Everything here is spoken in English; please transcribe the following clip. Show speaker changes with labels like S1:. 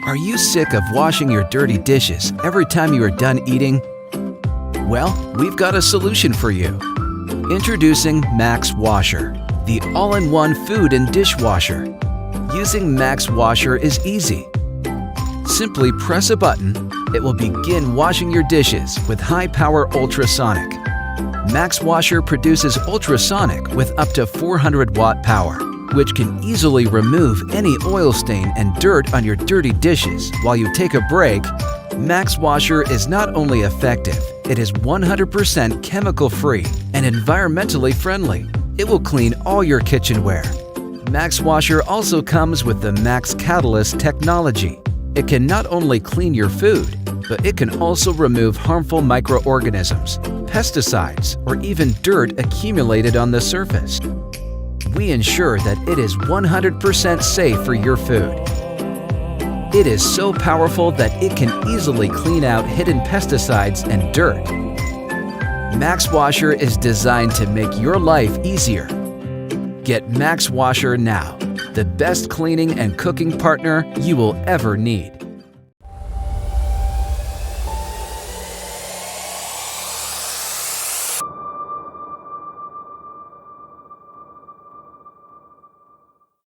S1: Are you sick of washing your dirty dishes every time you are done eating? Well, we've got a solution for you. Introducing MAXXwasher, the all-in-one food and dishwasher. Using MAXXwasher is easy. Simply press a button. It will begin washing your dishes with high-power ultrasonic. MAXXwasher produces ultrasonic with up to 400-watt power, which can easily remove any oil stain and dirt on your dirty dishes while you take a break. MAXXwasher is not only effective, it is 100% chemical-free and environmentally friendly. It will clean all your kitchenware. MAXXwasher also comes with the MAXXcatalyst technology. It can not only clean your food, but it can also remove harmful microorganisms, pesticides, or even dirt accumulated on the surface. We ensure that it is 100% safe for your food. It is so powerful that it can easily clean out hidden pesticides and dirt. MAXXwasher is designed to make your life easier. Get MAXXwasher now, the best cleaning and cooking partner you will ever need.